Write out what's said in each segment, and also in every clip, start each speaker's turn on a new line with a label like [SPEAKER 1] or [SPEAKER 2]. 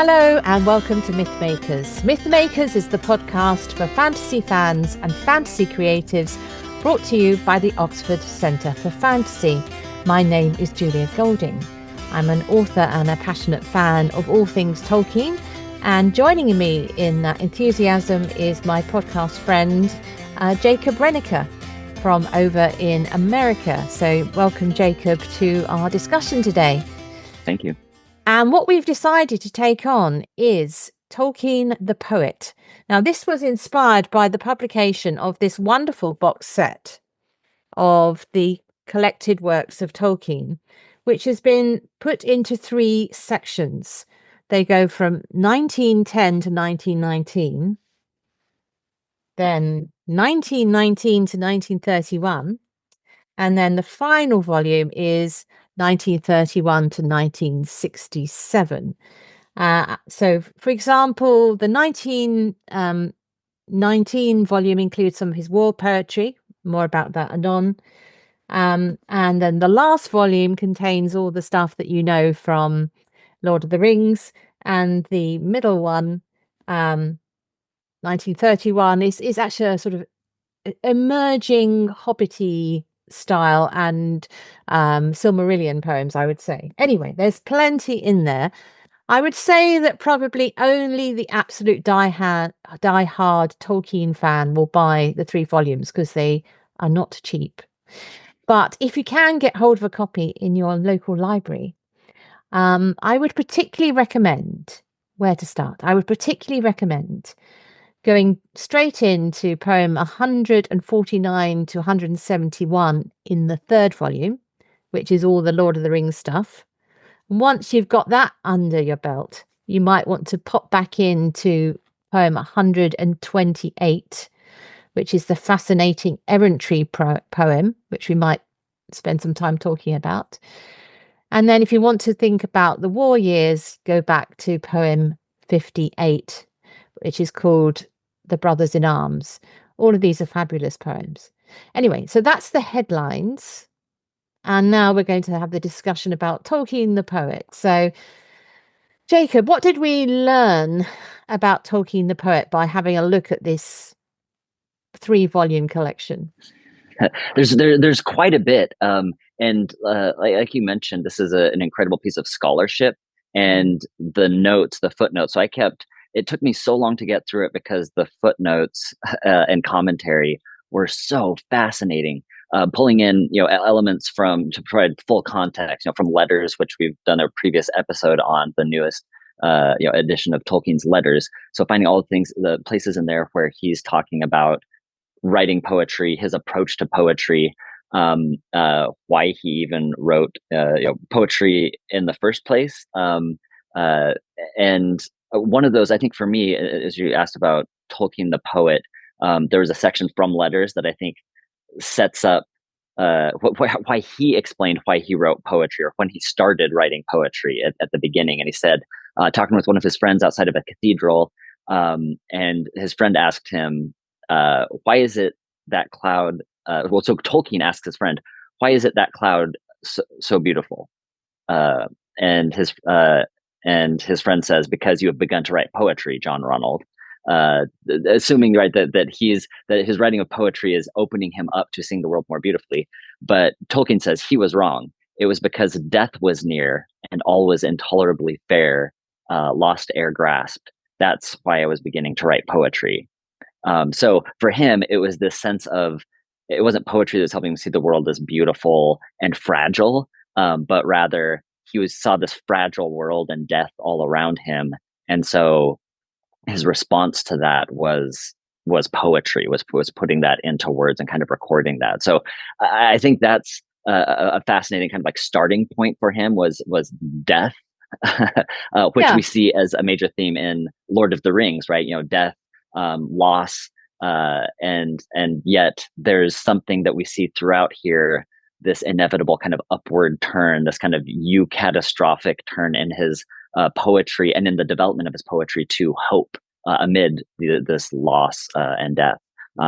[SPEAKER 1] Hello and welcome to Mythmakers. Mythmakers is the podcast for fantasy fans and fantasy creatives, brought to you by the Oxford Centre for Fantasy. My name is Julia Golding. I'm an author and a passionate fan of all things Tolkien, and joining me in that enthusiasm is my podcast friend, Jacob Rennaker from over in America. So welcome, Jacob, to our discussion today.
[SPEAKER 2] Thank you.
[SPEAKER 1] And what we've decided to take on is Tolkien the Poet. Now, this was inspired by the publication of this wonderful box set of the collected works of Tolkien, which has been put into three sections. They go from 1910 to 1919, then 1919 to 1931, and then the final volume is 1931 to 1967. So, for example, the 1919 volume includes some of his war poetry, more about that anon. And then the last volume contains all the stuff that you know from Lord of the Rings, and the middle one, 1931, is actually a sort of emerging hobbity style and Silmarillion poems, I would say. Anyway, there's plenty in there. I would say that probably only the absolute die-hard Tolkien fan will buy the three volumes because they are not cheap. But if you can get hold of a copy in your local library, I would particularly recommend where to start. I would particularly recommend going straight into poem 149 to 171 in the third volume, which is all the Lord of the Rings stuff. And once you've got that under your belt, you might want to pop back into poem 128, which is the fascinating errantry poem, which we might spend some time talking about. And then if you want to think about the war years, go back to poem 58, which is called The Brothers in Arms. All of these are fabulous poems. Anyway, so that's the headlines. And now we're going to have the discussion about Tolkien the Poet. So, Jacob, what did we learn about Tolkien the Poet by having a look at this 3-volume collection?
[SPEAKER 2] There's quite a bit. And like you mentioned, this is an incredible piece of scholarship, and the notes, the footnotes. So it took me so long to get through it because the footnotes and commentary were so fascinating. Pulling in, elements to provide full context, from letters, which we've done a previous episode on, the newest, edition of Tolkien's letters. So finding all the places in there where he's talking about writing poetry, his approach to poetry, why he even wrote poetry in the first place. And one of those, I think for me, as you asked about Tolkien the Poet, there was a section from letters that I think sets up why he explained why he wrote poetry, or when he started writing poetry at the beginning. And he said, talking with one of his friends outside of a cathedral, and his friend asked him, why is it that cloud? So Tolkien asks his friend, why is it that cloud so beautiful? And his friend says, because you have begun to write poetry, John Ronald. Assuming that his writing of poetry is opening him up to seeing the world more beautifully. But Tolkien says he was wrong. It was because death was near and all was intolerably fair, lost ere grasped. That's why I was beginning to write poetry. So for him, it was this sense of, it wasn't poetry that's helping him see the world as beautiful and fragile, but rather he saw this fragile world and death all around him. And so his response to that was poetry, was putting that into words and kind of recording that. So I think that's a fascinating kind of like starting point for him was death, which we see as a major theme in Lord of the Rings, right? Death, loss, and yet there's something that we see throughout here, this inevitable kind of upward turn, this kind of eucatastrophic turn in his poetry and in the development of his poetry to hope amid this loss and death.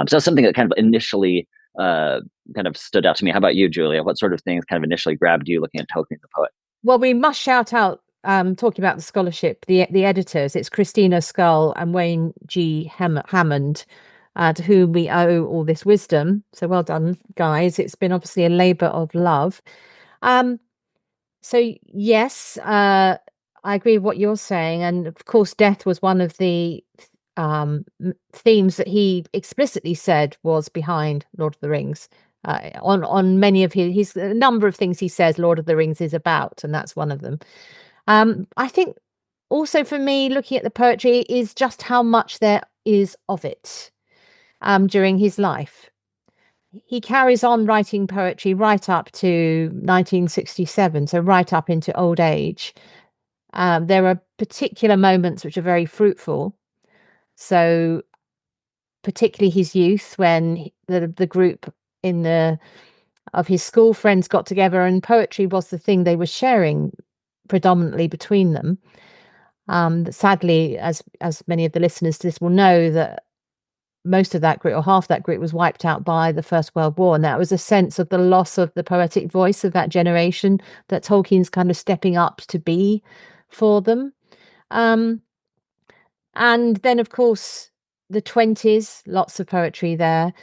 [SPEAKER 2] So something that kind of initially kind of stood out to me. How about you, Julia? What sort of things kind of initially grabbed you looking at Tolkien the Poet?
[SPEAKER 1] Well, we must shout out talking about the scholarship, the editors, it's Christina Scull and Wayne G. Hammond, to whom we owe all this wisdom. So well done, guys. It's been obviously a labor of love. Um, so yes, I agree with what you're saying, and of course, death was one of the themes that he explicitly said was behind Lord of the Rings. On many of his a number of things he says Lord of the Rings is about, and that's one of them. I think also for me, looking at the poetry is just how much there is of it during his life. He carries on writing poetry right up to 1967, so right up into old age. There are particular moments which are very fruitful. So, particularly his youth, when the group in the of his school friends got together, and poetry was the thing they were sharing predominantly between them. Sadly, as many of the listeners to this will know, that most of that group or half that group was wiped out by the First World War, and that was a sense of the loss of the poetic voice of that generation that Tolkien's kind of stepping up to be for them. Um, and then, of course, the 20s, lots of poetry there.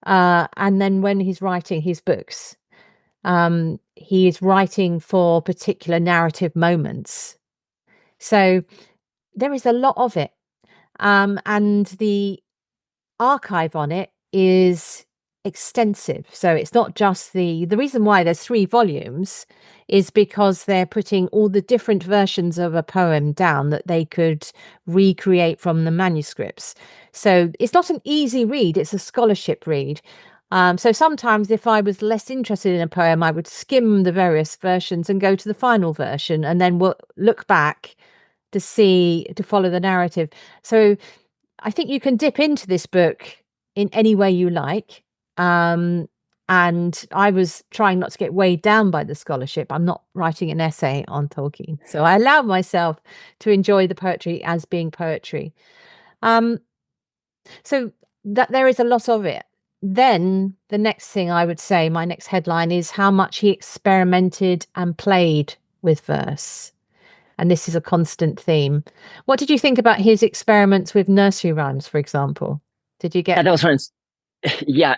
[SPEAKER 1] And then when he's writing his books, he is writing for particular narrative moments. So there is a lot of it. And the archive on it is extensive. So it's not just the reason why there's 3 volumes is because they're putting all the different versions of a poem down that they could recreate from the manuscripts. So it's not an easy read, it's a scholarship read. So sometimes if I was less interested in a poem, I would skim the various versions and go to the final version and then look back to follow the narrative. So I think you can dip into this book in any way you like. And I was trying not to get weighed down by the scholarship. I'm not writing an essay on Tolkien. So I allow myself to enjoy the poetry as being poetry. Um, so that there is a lot of it. Then the next thing I would say, my next headline is how much he experimented and played with verse. And this is a constant theme. What did you think about his experiments with nursery rhymes, for example? Did you
[SPEAKER 2] Yeah,
[SPEAKER 1] get
[SPEAKER 2] that was fun. Yeah,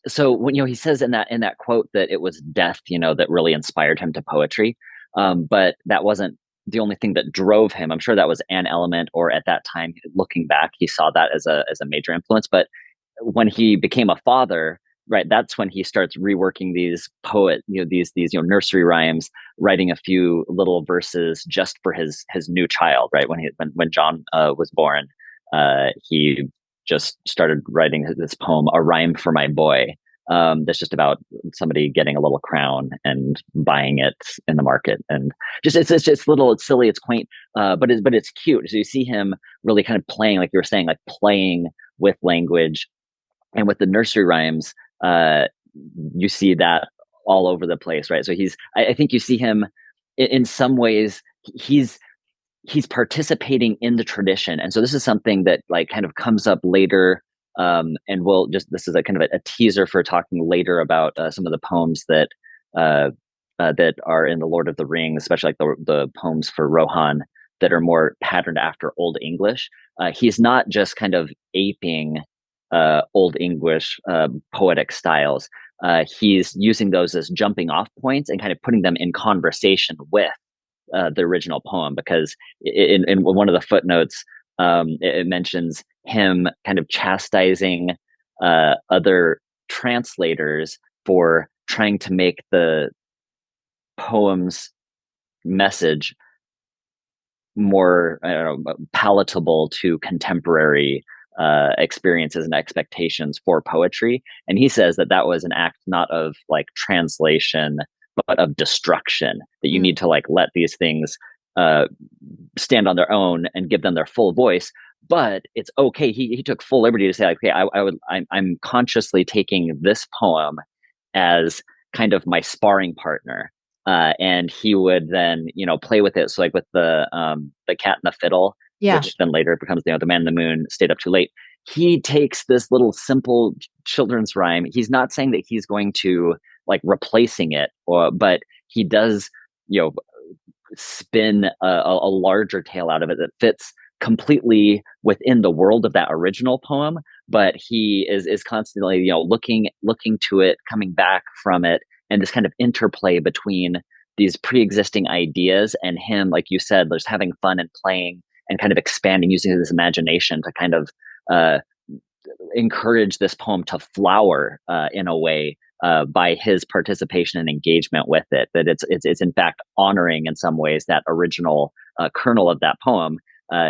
[SPEAKER 2] so when he says in that quote that it was death, that really inspired him to poetry. But that wasn't the only thing that drove him. I'm sure that was an element, or at that time, looking back, he saw that as a major influence. But when he became a father, right, that's when he starts reworking these these nursery rhymes, writing a few little verses just for his new child, right? When John was born, he just started writing this poem, A Rhyme for My Boy. That's just about somebody getting a little crown and buying it in the market, and it's just little, it's silly, it's quaint, but it's cute. So you see him really kind of playing, like you were saying, like playing with language, and with the nursery rhymes, uh, you see that all over the place, right? So I think you see him in some ways. He's participating in the tradition, and so this is something that like kind of comes up later, and this is a kind of a teaser for talking later about some of the poems uh, that are in the Lord of the Rings, especially like the poems for Rohan that are more patterned after Old English. He's not just kind of aping Old English poetic styles. He's using those as jumping off points and kind of putting them in conversation with the original poem, because in one of the footnotes, it mentions him kind of chastising other translators for trying to make the poem's message more, I don't know, palatable to contemporary experiences and expectations for poetry. And he says that was an act not of like translation, but of destruction, that you
[SPEAKER 1] mm,
[SPEAKER 2] need to like let these things uh, stand on their own and give them their full voice. But it's okay. He took full liberty to say, like, okay, I'm consciously taking this poem as kind of my sparring partner. And he would then, play with it. So like with the Cat and the Fiddle,
[SPEAKER 1] yeah.
[SPEAKER 2] which then later becomes, the Man in the Moon Stayed Up Too Late. He takes this little simple children's rhyme. He's not saying that he's going to like replacing it, but he does, you know, spin a larger tale out of it that fits completely within the world of that original poem, but he is constantly, looking to it, coming back from it, and this kind of interplay between these pre-existing ideas and him, like you said, just having fun and playing and kind of expanding using his imagination to kind of uh, encourage this poem to flower in a way by his participation and engagement with it. That it's in fact honoring in some ways that original kernel of that poem.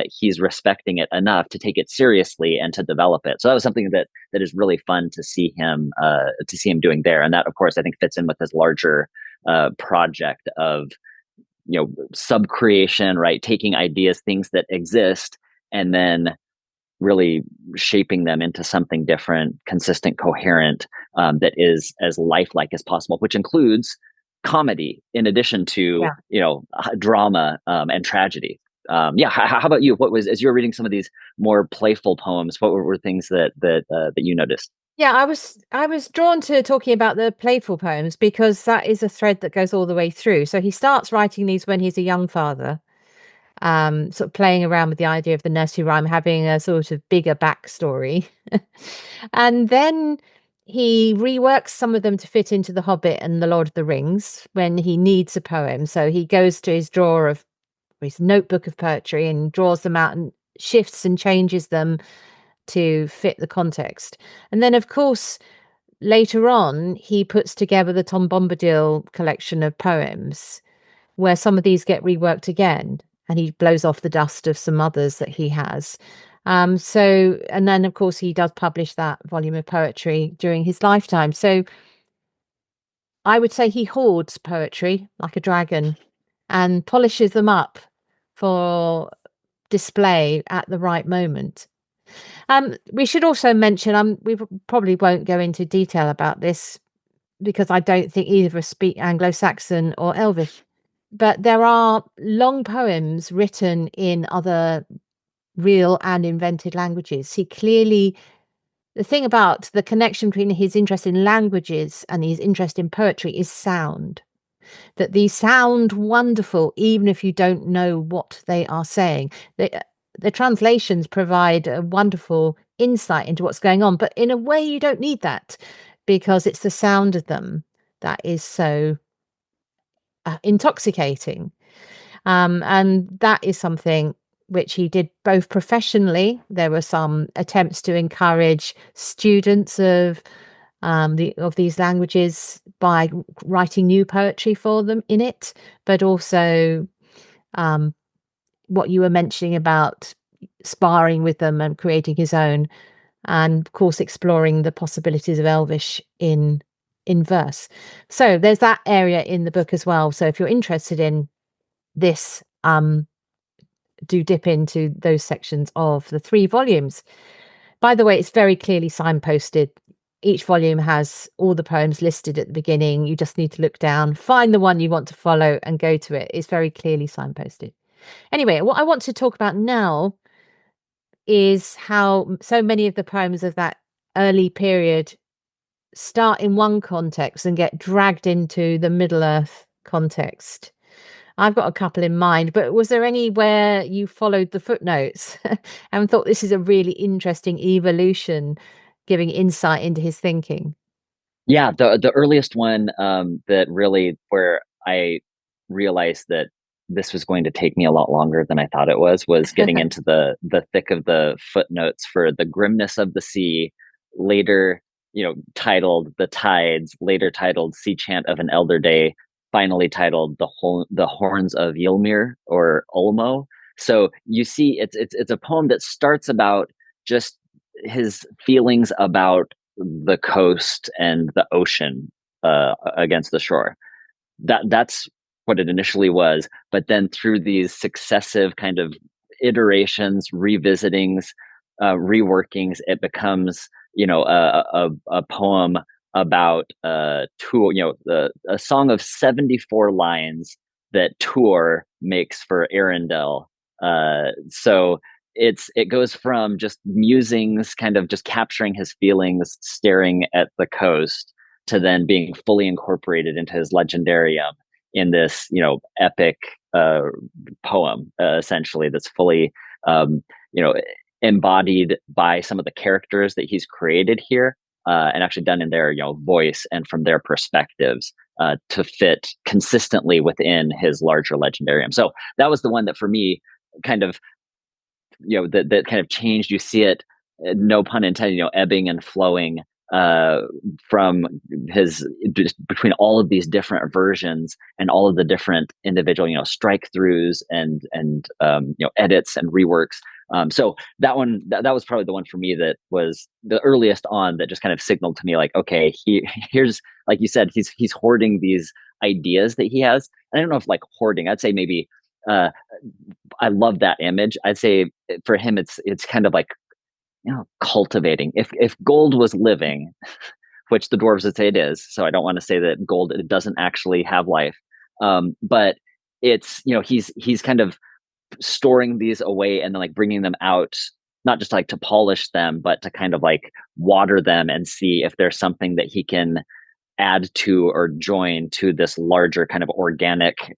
[SPEAKER 2] He's respecting it enough to take it seriously and to develop it. So that was something that is really fun to see him doing there, and that of course I think fits in with his larger project of sub creation, right? Taking ideas, things that exist, and then really shaping them into something different, consistent, coherent, that is as lifelike as possible, which includes comedy in addition to
[SPEAKER 1] Yeah.
[SPEAKER 2] drama and tragedy. Yeah, how about you? What was, as you were reading some of these more playful poems, what were things that you noticed?
[SPEAKER 1] Yeah, I was drawn to talking about the playful poems because that is a thread that goes all the way through. So he starts writing these when he's a young father, sort of playing around with the idea of the nursery rhyme having a sort of bigger backstory. And then he reworks some of them to fit into The Hobbit and The Lord of the Rings when he needs a poem. So he goes to his drawer of his notebook of poetry and draws them out and shifts and changes them to fit the context. And then, of course, later on, he puts together the Tom Bombadil collection of poems where some of these get reworked again, and he blows off the dust of some others that he has. And then, of course, he does publish that volume of poetry during his lifetime. So I would say he hoards poetry like a dragon and polishes them up for display at the right moment. We should also mention, we probably won't go into detail about this because I don't think either of us speak Anglo-Saxon or Elvish, but there are long poems written in other real and invented languages. The thing about the connection between his interest in languages and his interest in poetry is sound, that these sound wonderful even if you don't know what they are saying. The translations provide a wonderful insight into what's going on, but in a way you don't need that because it's the sound of them that is so intoxicating. And that is something which he did both professionally. There were some attempts to encourage students of these languages by writing new poetry for them in it, but also um, what you were mentioning about sparring with them and creating his own, and of course exploring the possibilities of Elvish in verse. So there's that area in the book as well. So if you're interested in this, do dip into those sections of the 3 volumes. By the way, it's very clearly signposted. Each volume has all the poems listed at the beginning. You just need to look down, find the one you want to follow, and go to it. It's very clearly signposted. Anyway, what I want to talk about now is how so many of the poems of that early period start in one context and get dragged into the Middle Earth context. I've got a couple in mind, but was there anywhere you followed the footnotes and thought this is a really interesting evolution, giving insight into his thinking?
[SPEAKER 2] Yeah, the earliest one that really where I realized that this was going to take me a lot longer than I thought it was getting into the thick of the footnotes for the grimness of the sea, later titled the tides, later titled sea chant of an elder day, finally titled the horns of Ylmir or Ulmo. So you see, it's a poem that starts about just his feelings about the coast and the ocean against the shore. That's what it initially was, but then through these successive kind of iterations, revisitings, reworkings, it becomes a poem about a song of 74 lines that Tour makes for Arundel. So it goes from just musings, kind of just capturing his feelings, staring at the coast, to then being fully incorporated into his legendarium in this epic uh, poem, essentially, that's fully, um, you know, embodied by some of the characters that he's created here, and actually done in their, voice and from their perspectives, to fit consistently within his larger legendarium. So that was the one that for me kind of, that kind of changed. You see it, no pun intended, ebbing and flowing, uh, from his, just between all of these different versions and all of the different individual, strike throughs and edits and reworks. So that one, that was probably the one for me that was the earliest on, that just kind of signaled to me, like, okay, here's, like you said, he's hoarding these ideas that he has. I don't know if like hoarding, I'd say maybe, uh, I love that image. I'd say for him, it's kind of like, cultivating. If gold was living, which the dwarves would say it is, so I don't want to say that gold, it doesn't actually have life, but it's, he's kind of storing these away and then like bringing them out, not just like to polish them, but to kind of like water them and see if there's something that he can add to or join to this larger kind of organic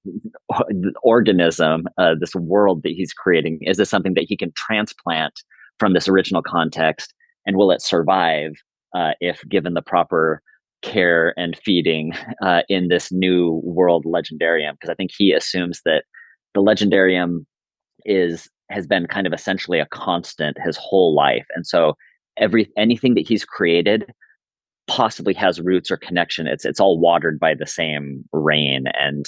[SPEAKER 2] organism, this world that he's creating. Is this something that he can transplant from this original context, and will it survive, if given the proper care and feeding, in this new world legendarium? Because I think he assumes that the legendarium has been kind of essentially a constant his whole life, and so anything that he's created possibly has roots or connection. It's all watered by the same rain, and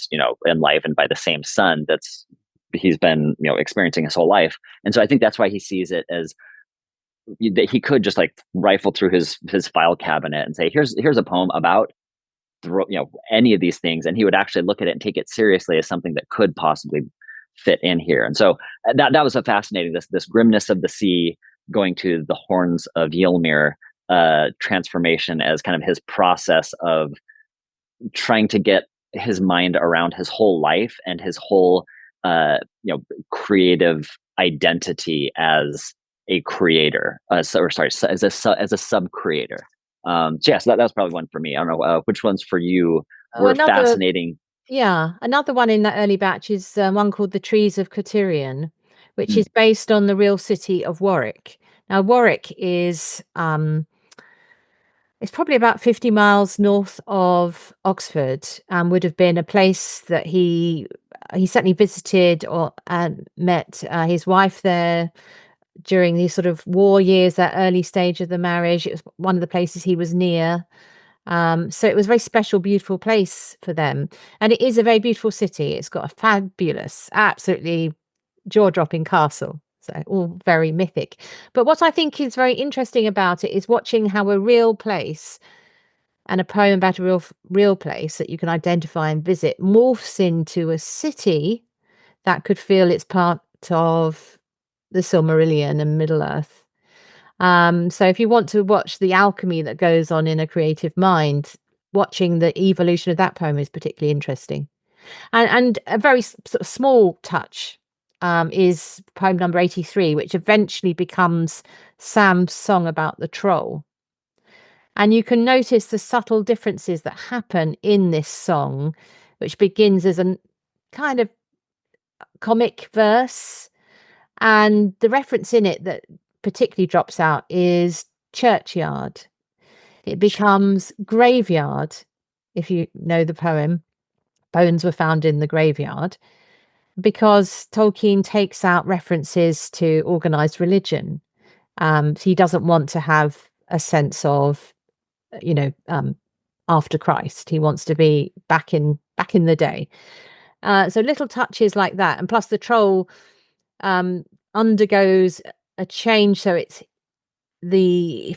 [SPEAKER 2] enlivened by the same sun that's he's been experiencing his whole life. And so I think that's why he sees it as that he could just like rifle through his file cabinet and say, here's a poem about any of these things, and he would actually look at it and take it seriously as something that could possibly fit in here. And so that was a fascinating, this grimness of the sea going to the horns of Ylmir, transformation as kind of his process of trying to get his mind around his whole life and his whole, creative identity as a creator, or sorry, as a sub creator. So yeah, so that was probably one for me. I don't know, which ones for you
[SPEAKER 1] Oh,
[SPEAKER 2] were fascinating.
[SPEAKER 1] another one in that early batch is one called The Trees of Cotyrion, which
[SPEAKER 2] Mm,
[SPEAKER 1] is based on the real city of Warwick. Now, Warwick is it's probably about 50 miles north of Oxford, and would have been a place that he certainly visited or and met his wife there during these sort of war years, that early stage of the marriage. It was one of the places he was near. So it was a very special, beautiful place for them. And it is a very beautiful city. It's got a fabulous, absolutely jaw-dropping castle. So all very mythic. But what I think is very interesting about it is watching how a real place and a poem about a real place that you can identify and visit morphs into a city that could feel it's part of the Silmarillion and Middle Earth. So if you want to watch the alchemy that goes on in a creative mind, watching the evolution of that poem is particularly interesting. And a very sort of small touch is poem number 83, which eventually becomes Sam's song about the troll. And you can notice the subtle differences that happen in this song, which begins as a kind of comic verse. And the reference in it that particularly drops out is churchyard. It becomes graveyard. If you know the poem, bones were found in the graveyard, because Tolkien takes out references to organized religion. So he doesn't want to have a sense of, you know, after Christ. He wants to be back in the day. So little touches like that, and plus the troll um, undergoes a change, so it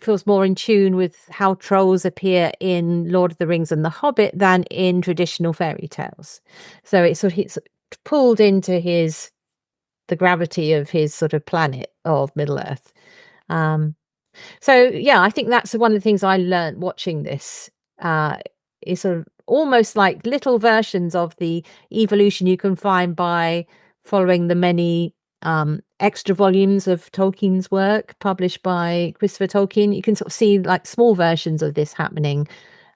[SPEAKER 1] feels more in tune with how trolls appear in Lord of the Rings and The Hobbit than in traditional fairy tales. So it's pulled into the gravity of his sort of planet of Middle Earth. Um, so yeah, I think that's one of the things I learned watching this. Uh, is sort of almost like little versions of the evolution you can find by following the many extra volumes of Tolkien's work published by Christopher Tolkien. You can sort of see like small versions of this happening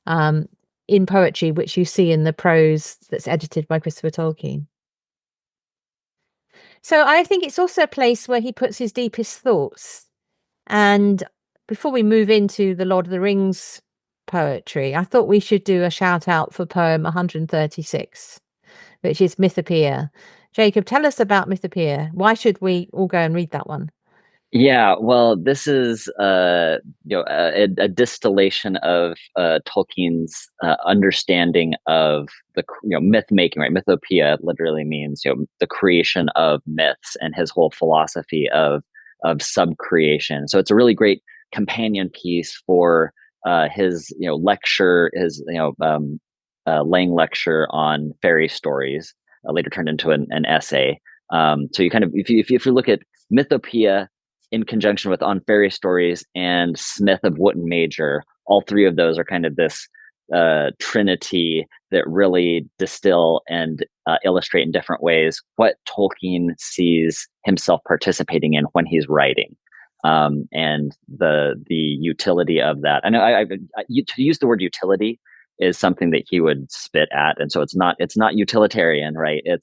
[SPEAKER 1] um, in poetry, which you see in the prose that's edited by Christopher Tolkien. So I think it's also a place where he puts his deepest thoughts. And before we move into the Lord of the Rings poetry, I thought we should do a shout out for poem 136, which is Mythopoeia. Jacob, tell us about Mythopoeia. Why should we all go and read that one?
[SPEAKER 2] Yeah, well, this is a distillation of Tolkien's understanding of the myth making. Right, mythopoeia literally means the creation of myths, and his whole philosophy of sub creation. So it's a really great companion piece for his lecture, his Lang lecture on fairy stories, later turned into an essay. So you kind of if you look at Mythopoeia in conjunction with On Fairy Stories and Smith of Wootton Major, all three of those are kind of this trinity that really distill and illustrate in different ways what Tolkien sees himself participating in when he's writing. And the utility of that. I know to use the word utility is something that he would spit at, and so it's not utilitarian, right? It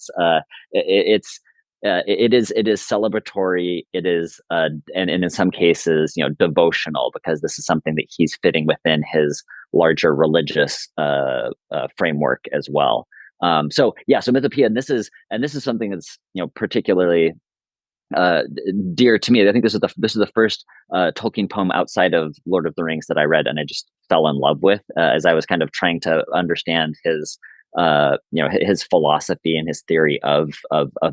[SPEAKER 2] is celebratory. It is and in some cases devotional, because this is something that he's fitting within his larger religious framework as well. So Mythopoeia, and this is something that's particularly uh, dear to me. I think this is the first Tolkien poem outside of Lord of the Rings that I read, and I just fell in love with as I was kind of trying to understand his philosophy and his theory of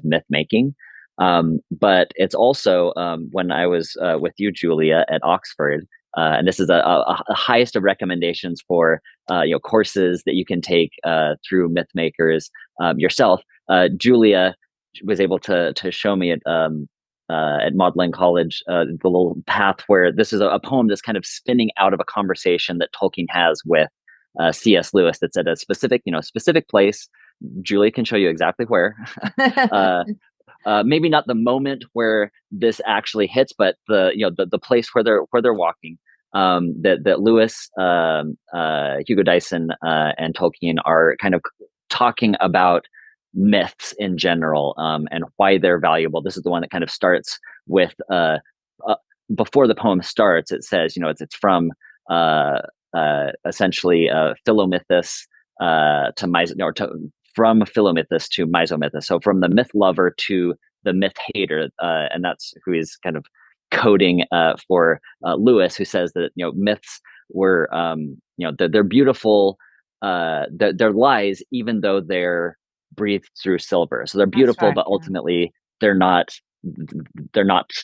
[SPEAKER 2] myth making. But it's also when I was with you, Julia, at Oxford. And this is a highest of recommendations for courses that you can take through Mythmakers yourself. Julia was able to show me at Magdalen College the little path where this is a poem that's kind of spinning out of a conversation that Tolkien has with C.S. Lewis that's at a specific place. Julia can show you exactly where. uh, Maybe not the moment where this actually hits, but the place where they're walking. That Lewis, Hugo Dyson, and Tolkien are kind of talking about myths in general, and why they're valuable. This is the one that kind of starts with before the poem starts. It says, it's from essentially Philomythus to from Philomythus to Mysomythus. So from the myth lover to the myth hater, and that's who he's kind of coding for Lewis, who says that myths were they're beautiful, they're lies, even though they're breathed through silver. So they're
[SPEAKER 1] That's
[SPEAKER 2] beautiful,
[SPEAKER 1] right.
[SPEAKER 2] but
[SPEAKER 1] Yeah.
[SPEAKER 2] ultimately they're not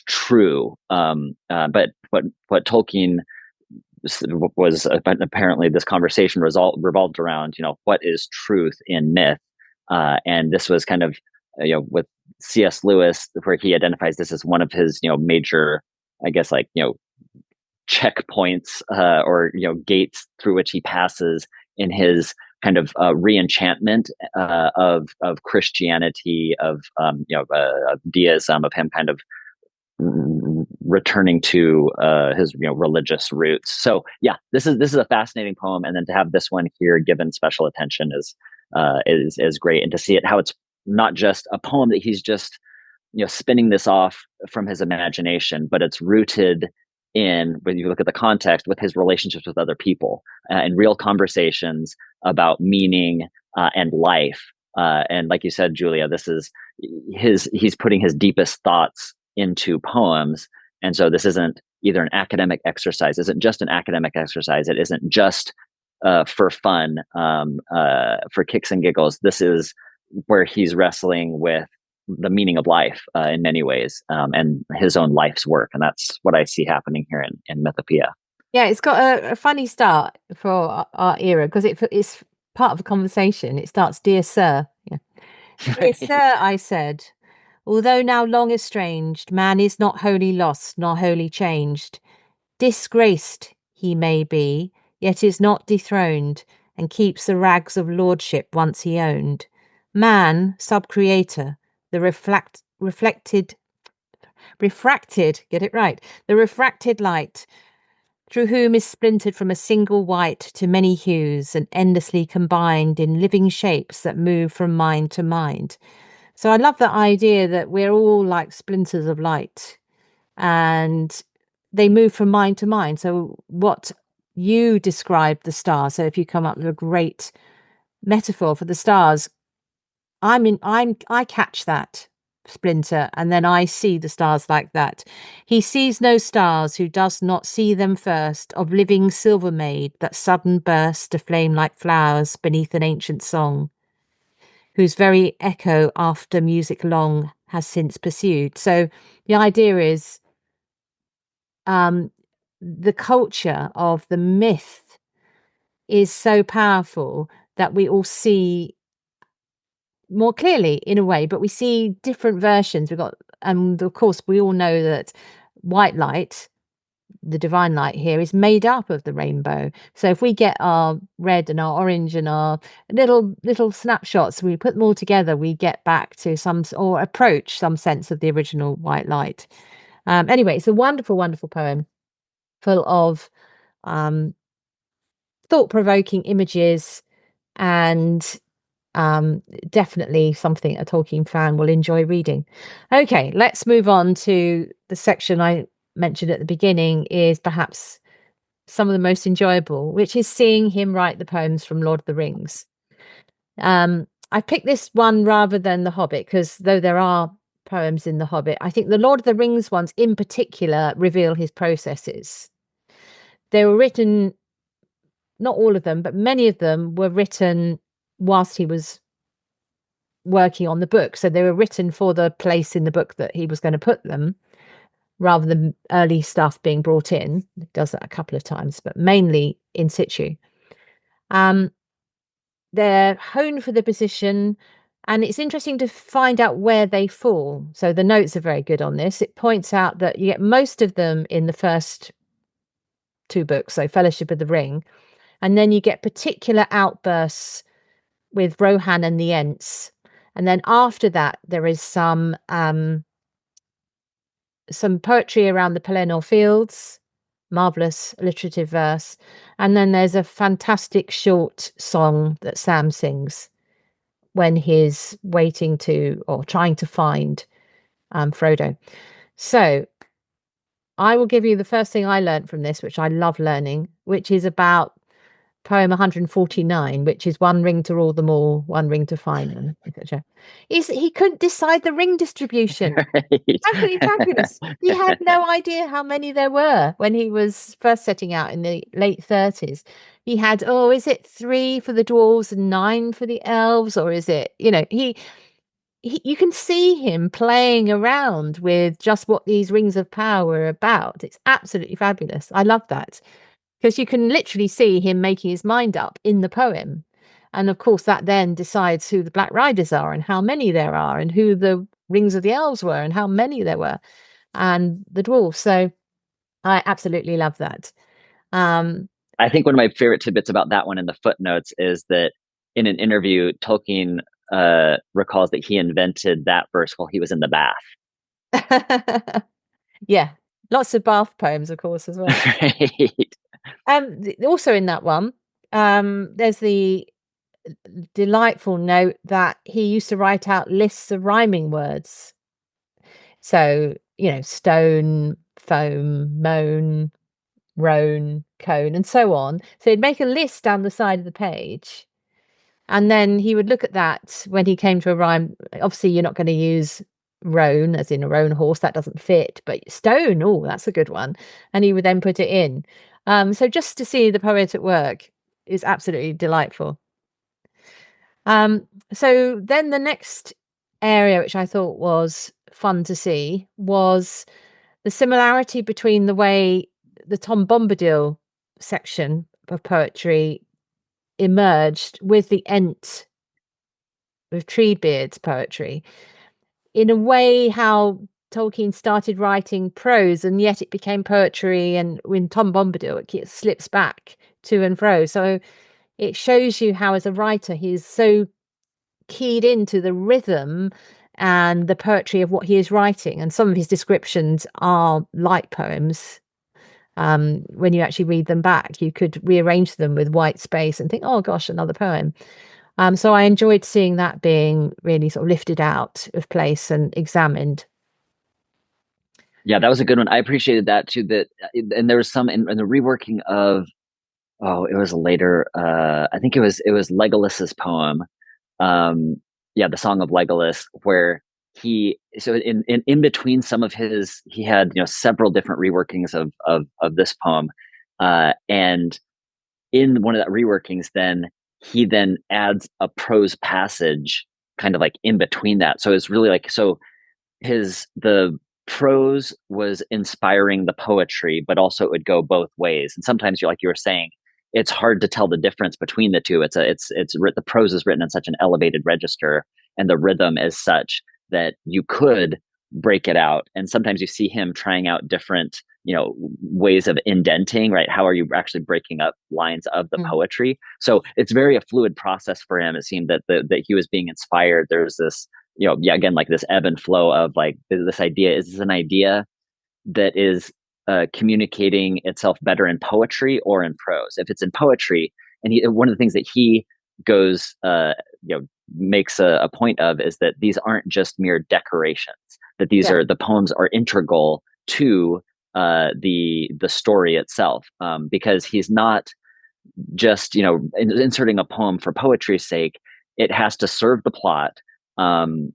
[SPEAKER 2] true. But what Tolkien was apparently this conversation revolved around what is truth in myth, and this was kind of with C.S. Lewis, where he identifies this as one of his major, I guess, like checkpoints, or gates through which he passes in his kind of reenchantment of Christianity, of deism, of him kind of returning to his religious roots. So yeah, this is a fascinating poem, and then to have this one here given special attention is great, and to see it how it's not just a poem that he's just spinning this off from his imagination, but it's rooted in, when you look at the context, with his relationships with other people, and real conversations about meaning and life. And like you said, Julia, this is he's putting his deepest thoughts into poems. And so this isn't either an academic exercise, isn't just an academic exercise. It isn't just for fun, for kicks and giggles. This is where he's wrestling with the meaning of life in many ways, and his own life's work. And that's what I see happening here in Mythopoeia.
[SPEAKER 1] Yeah, it's got a funny start for our era because it's part of a conversation. It starts, Dear Sir. Yeah. Dear Sir, I said, although now long estranged, man is not wholly lost nor wholly changed. Disgraced he may be, yet is not dethroned, and keeps the rags of lordship once he owned. Man, sub-creator, the refracted, get it right, the refracted light, through whom is splintered from a single white to many hues and endlessly combined in living shapes that move from mind to mind. So I love the idea that we're all like splinters of light, and they move from mind to mind. So what you describe the stars. So if you come up with a great metaphor for the stars, I catch that splinter, and then I see the stars like that. He sees no stars who does not see them first, of living silver made, that sudden burst to flame like flowers beneath an ancient song, whose very echo after music long has since pursued. So the idea is um, the culture of the myth is so powerful that we all see more clearly in a way, but we see different versions. We've got, and of course, we all know that white light, the divine light here, is made up of the rainbow. So if we get our red and our orange and our little snapshots, we put them all together, we get back to some or approach some sense of the original white light. Anyway, it's a wonderful, wonderful poem full of um, thought-provoking images and definitely something a Tolkien fan will enjoy reading. Okay, let's move on to the section I mentioned at the beginning, is perhaps some of the most enjoyable, which is seeing him write the poems from Lord of the Rings. I picked this one rather than The Hobbit, because though there are poems in The Hobbit, I think the Lord of the Rings ones in particular reveal his processes. They were written, not all of them, but many of them were written whilst he was working on the book. So they were written for the place in the book that he was going to put them, rather than early stuff being brought in. It does that a couple of times, but mainly in situ. They're honed for the position, and it's interesting to find out where they fall. So the notes are very good on this. It points out that you get most of them in the first two books, so Fellowship of the Ring, and then you get particular outbursts with Rohan and the Ents. And then after that, there is some poetry around the Pelennor Fields, marvelous alliterative verse, and then there's a fantastic short song that Sam sings when he's waiting to or trying to find Frodo. So I will give you the first thing I learned from this, which I love learning, which is about poem 149, which is one ring to rule them all, one ring to find them, etc. He couldn't decide the ring distribution. Absolutely fabulous. He had no idea how many there were when he was first setting out in the late 30s. He had, is it 3 for the dwarves and 9 for the elves, or is it, you can see him playing around with just what these rings of power are about. It's absolutely fabulous. I love that, because you can literally see him making his mind up in the poem. And of course, that then decides who the Black Riders are and how many there are, and who the rings of the elves were and how many there were, and the dwarves. So I absolutely love that.
[SPEAKER 2] I think one of my favorite tidbits about that one in the footnotes is that in an interview, Tolkien recalls that he invented that verse while he was in the bath.
[SPEAKER 1] Yeah, lots of bath poems, of course, as well.
[SPEAKER 2] Right.
[SPEAKER 1] Also in that one, there's the delightful note that he used to write out lists of rhyming words. So, stone, foam, moan, roan, cone, and so on. So he'd make a list down the side of the page. And then he would look at that when he came to a rhyme. Obviously, you're not going to use roan, as in a roan horse, that doesn't fit, but stone, oh, that's a good one. And he would then put it in. So just to see the poet at work is absolutely delightful. So then the next area, which I thought was fun to see, was the similarity between the way the Tom Bombadil section of poetry emerged with the Ent, with Treebeard's poetry. In a way, how Tolkien started writing prose and yet it became poetry, and when Tom Bombadil, it slips back to and fro. So it shows you how, as a writer, he's so keyed into the rhythm and the poetry of what he is writing. And some of his descriptions are like poems. When you actually read them back, you could rearrange them with white space and think, oh gosh, another poem. So I enjoyed seeing that being really sort of lifted out of place and examined.
[SPEAKER 2] Yeah, that was a good one. I appreciated that too. That and there was some in the reworking of, oh, it was later. I think it was Legolas's poem. Um, yeah, the Song of Legolas, where in between some of his, he had several different reworkings of this poem, and in one of that reworkings, then he then adds a prose passage kind of like in between that. So it's really like, so the prose was inspiring the poetry, but also it would go both ways. And sometimes, like you were saying, it's hard to tell the difference between the two. The prose is written in such an elevated register, and the rhythm is such that you could break it out. And sometimes you see him trying out different, ways of indenting, right? How are you actually breaking up lines of the
[SPEAKER 1] Mm.
[SPEAKER 2] poetry? So it's very a fluid process for him. It seemed that he was being inspired. There's this, yeah, again, like this ebb and flow of like this idea. Is this an idea that is communicating itself better in poetry or in prose? If it's in poetry, and one of the things that he goes, makes a point of is that these aren't just mere decorations. That
[SPEAKER 1] Yeah.
[SPEAKER 2] the poems are integral to the story itself, because he's not just inserting a poem for poetry's sake. It has to serve the plot. Um,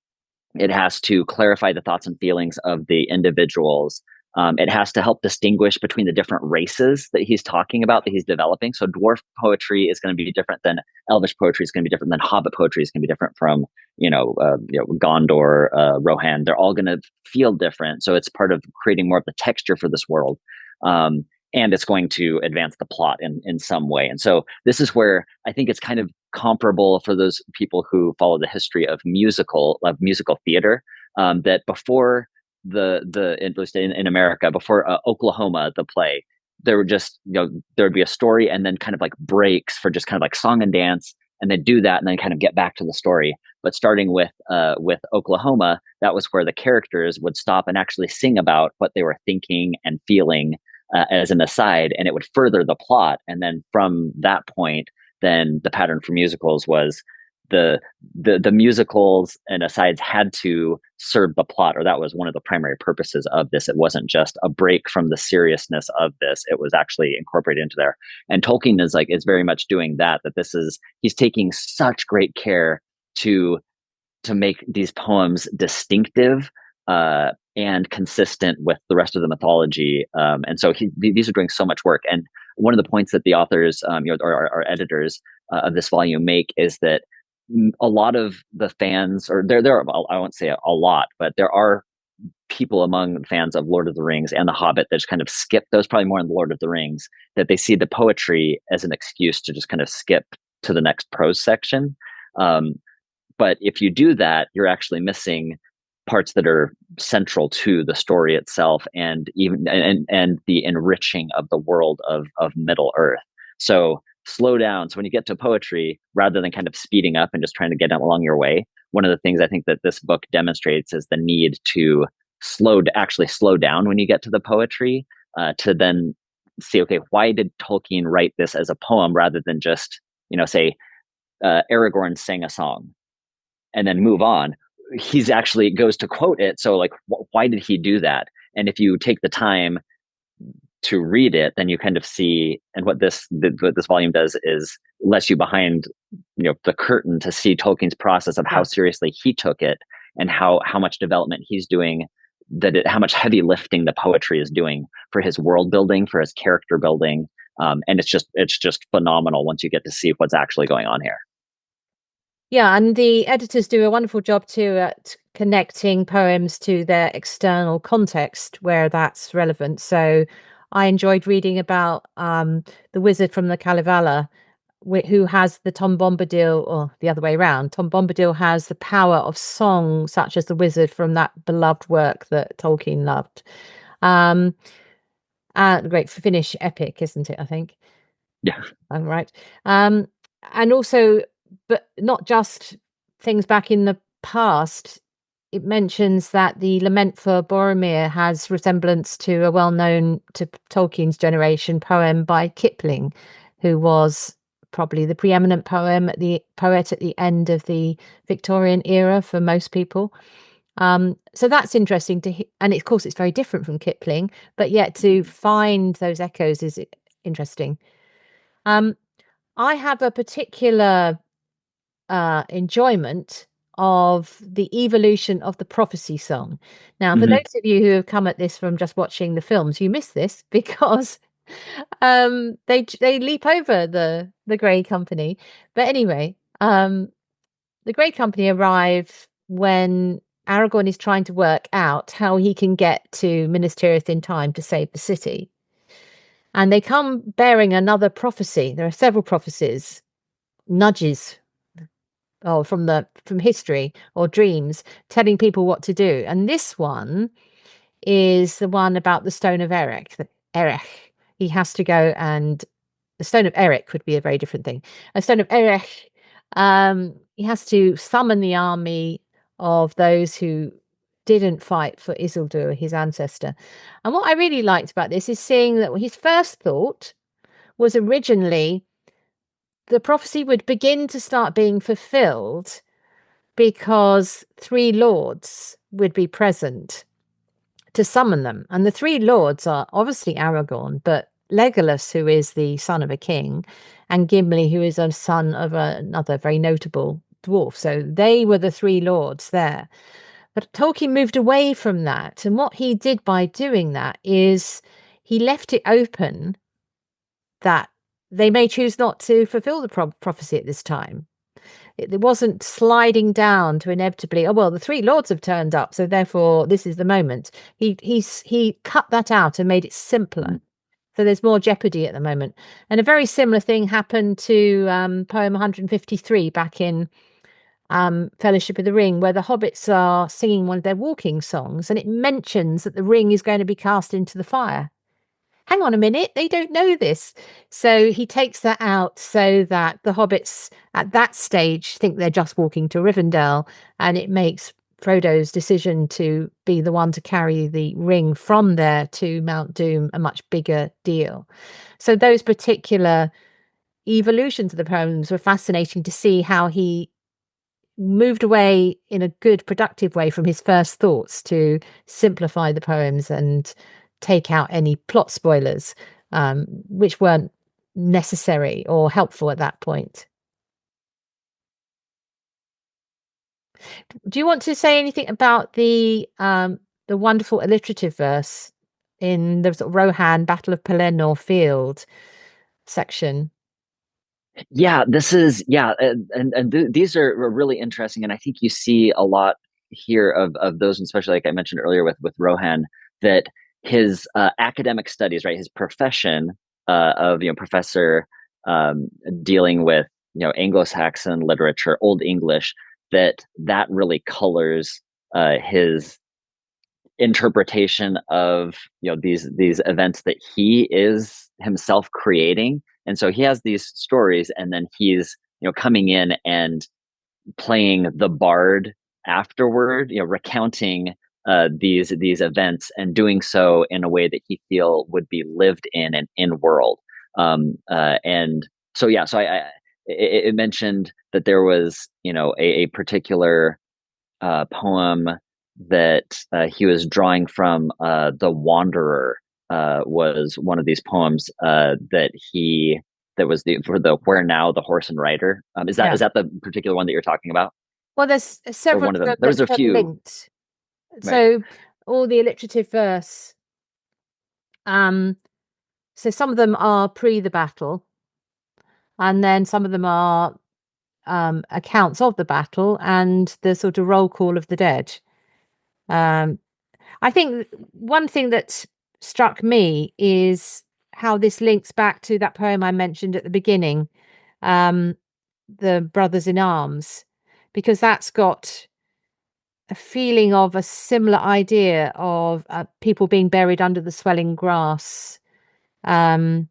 [SPEAKER 2] it has to clarify the thoughts and feelings of the individuals. It has to help distinguish between the different races that he's talking about, that he's developing. So dwarf poetry is going to be different than elvish poetry is going to be different than hobbit poetry is going to be different from Gondor, Rohan. They're all going to feel different. So it's part of creating more of the texture for this world. And it's going to advance the plot in some way. And so this is where I think it's kind of comparable for those people who follow the history of musical theater. That before at least in America, before Oklahoma, the play, there would just there would be a story and then kind of like breaks for just kind of like song and dance, and then do that and then kind of get back to the story. But starting with Oklahoma, that was where the characters would stop and actually sing about what they were thinking and feeling, as an aside, and it would further the plot. And then from that point, then the pattern for musicals was the musicals and asides had to serve the plot, or that was one of the primary purposes of this. It wasn't just a break from the seriousness of this; it was actually incorporated into there. And Tolkien is very much doing that. He's taking such great care to make these poems distinctive, and consistent with the rest of the mythology. And so these are doing so much work. And one of the points that the authors, or our editors of this volume make is that a lot of the fans, or there are, I won't say a lot, but there are people among fans of Lord of the Rings and The Hobbit that just kind of skip those, probably more in Lord of the Rings, that they see the poetry as an excuse to just kind of skip to the next prose section. Um, but if you do that, you're actually missing parts that are central to the story itself, and even and the enriching of the world of Middle Earth. So slow down. So when you get to poetry, rather than kind of speeding up and just trying to get along your way, one of the things I think that this book demonstrates is the need to actually slow down when you get to the poetry, to then see, okay, why did Tolkien write this as a poem rather than just, say, Aragorn sang a song and then move on. He's actually goes to quote it. So like, why did he do that? And if you take the time to read it, then you kind of see, and what this volume does is lets you behind, the curtain to see Tolkien's process of how seriously he took it, and how much development he's doing, how much heavy lifting the poetry is doing for his world building, for his character building. And it's just phenomenal once you get to see what's actually going on here.
[SPEAKER 1] Yeah, and the editors do a wonderful job too at connecting poems to their external context where that's relevant. So I enjoyed reading about the wizard from the Kalevala, who has the Tom Bombadil, or the other way around. Tom Bombadil has the power of song, such as the wizard from that beloved work that Tolkien loved. Um, and great Finnish epic, isn't it? I think.
[SPEAKER 2] Yeah.
[SPEAKER 1] I'm right. Um, and also, but not just things back in the past. It mentions that the Lament for Boromir has resemblance to a well-known to Tolkien's generation poem by Kipling, who was probably the preeminent poet at the end of the Victorian era for most people. So that's interesting and of course it's very different from Kipling, but yet to find those echoes is interesting. I have a particular enjoyment of the evolution of the prophecy song. Now, for
[SPEAKER 2] Hmm.
[SPEAKER 1] those of you who have come at this from just watching the films, you missed this because they leap over the Grey Company. But anyway, the Grey Company arrive when Aragorn is trying to work out how he can get to Minas Tirith in time to save the city. And they come bearing another prophecy. There are several prophecies, nudges from history or dreams telling people what to do. And this one is the one about the Stone of Erech. Erech. He has to go and the Stone of Erech would be a very different thing. A Stone of Erech, he has to summon the army of those who didn't fight for Isildur, his ancestor. And what I really liked about this is seeing that his first thought was originally the prophecy would begin to start being fulfilled because three lords would be present to summon them. And the three lords are obviously Aragorn, but Legolas, who is the son of a king, and Gimli, who is a son of another very notable dwarf. So they were the three lords there. But Tolkien moved away from that. And what he did by doing that is he left it open that they may choose not to fulfill the prophecy at this time. It wasn't sliding down to inevitably, oh, well, the three lords have turned up, so therefore this is the moment. He cut that out and made it simpler. So there's more jeopardy at the moment. And a very similar thing happened to poem 153 back in Fellowship of the Ring, where the hobbits are singing one of their walking songs, and it mentions that the ring is going to be cast into the fire. Hang on a minute, they don't know this. So he takes that out so that the hobbits at that stage think they're just walking to Rivendell, and it makes Frodo's decision to be the one to carry the ring from there to Mount Doom a much bigger deal. So those particular evolutions of the poems were fascinating to see how he moved away in a good, productive way from his first thoughts to simplify the poems and take out any plot spoilers, which weren't necessary or helpful at that point. Do you want to say anything about the wonderful alliterative verse in the sort of Rohan Battle of Pelennor Field section?
[SPEAKER 2] Yeah, this is these are really interesting, and I think you see a lot here of those, especially like I mentioned earlier with Rohan, that his academic studies, right, his profession of professor, dealing with Anglo-Saxon literature, Old English, that really colors his interpretation of these events that he is himself creating. And so he has these stories, and then he's coming in and playing the bard afterward, recounting these events, and doing so in a way that he feel would be lived in and in world. And so yeah, so it mentioned that there was a particular poem that he was drawing from. The Wanderer was one of these poems that was for the Where Now the Horse and Rider. Is that
[SPEAKER 1] Yeah.
[SPEAKER 2] is that the particular one that you're talking about,
[SPEAKER 1] Well, there's
[SPEAKER 2] or
[SPEAKER 1] several
[SPEAKER 2] one of
[SPEAKER 1] of
[SPEAKER 2] them?
[SPEAKER 1] them
[SPEAKER 2] There's a
[SPEAKER 1] that are
[SPEAKER 2] few,
[SPEAKER 1] linked.
[SPEAKER 2] right?
[SPEAKER 1] So all the alliterative verse, um, so some of them are pre the battle, and then some of them are accounts of the battle and the sort of roll call of the dead. Um, I think one thing that struck me is how this links back to that poem I mentioned at the beginning, um, The Brothers in Arms, because that's got a feeling of a similar idea of people being buried under the swelling grass. Um,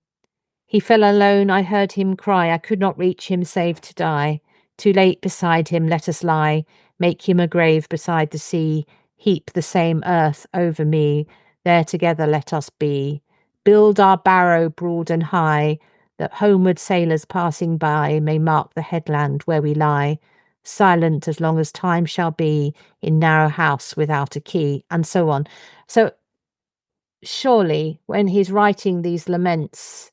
[SPEAKER 1] He fell alone, I heard him cry, I could not reach him save to die. Too late beside him let us lie, make him a grave beside the sea, heap the same earth over me, there together let us be. Build our barrow broad and high, that homeward sailors passing by may mark the headland where we lie, silent as long as time shall be in narrow house without a key, and so on. So surely when he's writing these laments,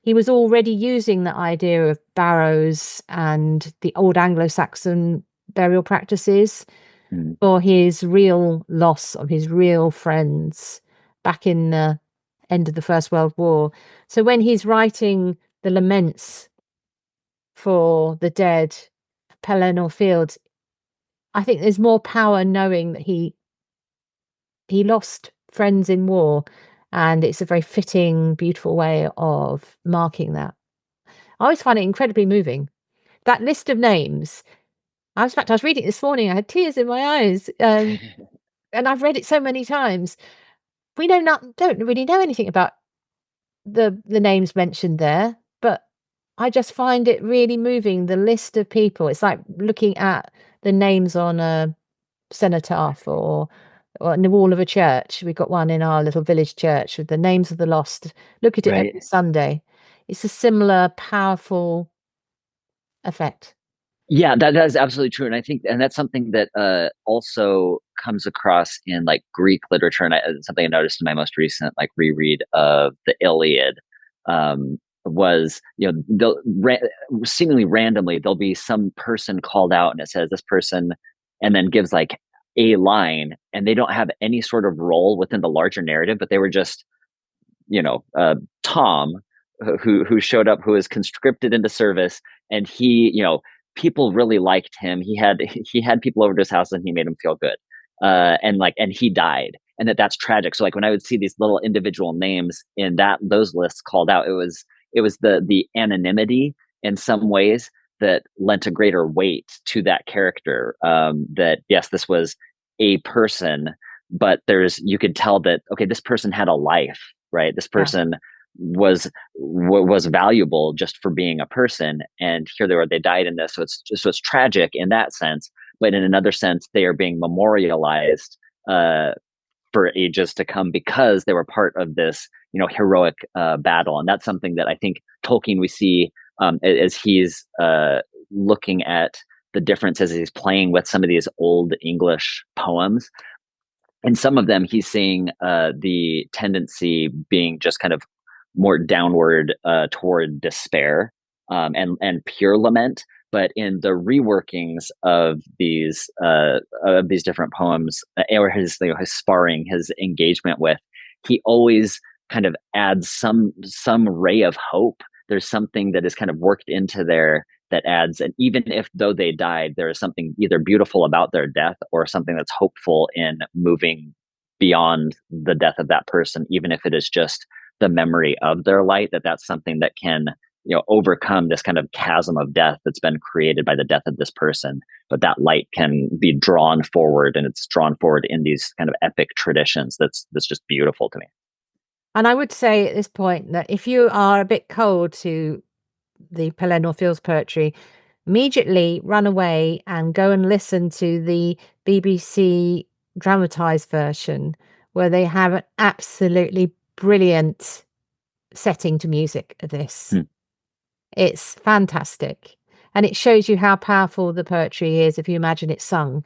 [SPEAKER 1] he was already using the idea of barrows and the old Anglo-Saxon burial practices
[SPEAKER 2] Mm.
[SPEAKER 1] for his real loss of his real friends back in the end of the First World War. So when he's writing the laments for the dead, Pelennor Fields, I think there's more power knowing that he lost friends in war, and it's a very fitting, beautiful way of marking that. I always find it incredibly moving. That list of names, in fact, I was reading it this morning, I had tears in my eyes, and I've read it so many times. We don't really know anything about the names mentioned there, but I just find it really moving, the list of people. It's like looking at the names on a cenotaph or in the wall of a church. We've got one in our little village church with the names of the lost. Look at it
[SPEAKER 2] Right.
[SPEAKER 1] every Sunday. It's a similar powerful effect.
[SPEAKER 2] Yeah, that is absolutely true, and I think, and that's something that also comes across in like Greek literature, and something I noticed in my most recent like reread of the Iliad was, they'll seemingly randomly there'll be some person called out, and it says this person, and then gives like a line, and they don't have any sort of role within the larger narrative, but they were just Tom, who showed up, who was conscripted into service, and he, people really liked him. He had people over to his house, and he made them feel good. And he died, and that's tragic. So like when I would see these little individual names in those lists called out, it was the anonymity in some ways that lent a greater weight to that character. That yes, this was a person, but you could tell that okay, this person had a life, right? This
[SPEAKER 1] Yeah.
[SPEAKER 2] person was valuable just for being a person, and here they died in this. So it's tragic in that sense, but in another sense, they are being memorialized for ages to come because they were part of this heroic battle. And that's something that I think Tolkien, we see as he's looking at the differences, he's playing with some of these old English poems. In some of them, he's seeing the tendency being just kind of more downward toward despair and pure lament. But in the reworkings of these different poems, or his sparring, his engagement with, he always kind of adds some ray of hope. There's something that is kind of worked into there that adds, and even if though they died, there is something either beautiful about their death or something that's hopeful in moving beyond the death of that person, even if it is just the memory of their light. That's something that can overcome this kind of chasm of death that's been created by the death of this person, but that light can be drawn forward, and it's drawn forward in these kind of epic traditions. That's just beautiful to me.
[SPEAKER 1] And I would say at this point that if you are a bit cold to the Pelennor Fields poetry, immediately run away and go and listen to the BBC dramatized version, where they have an absolutely brilliant setting to music of this.
[SPEAKER 2] Hmm.
[SPEAKER 1] It's fantastic. And it shows you how powerful the poetry is if you imagine it sung.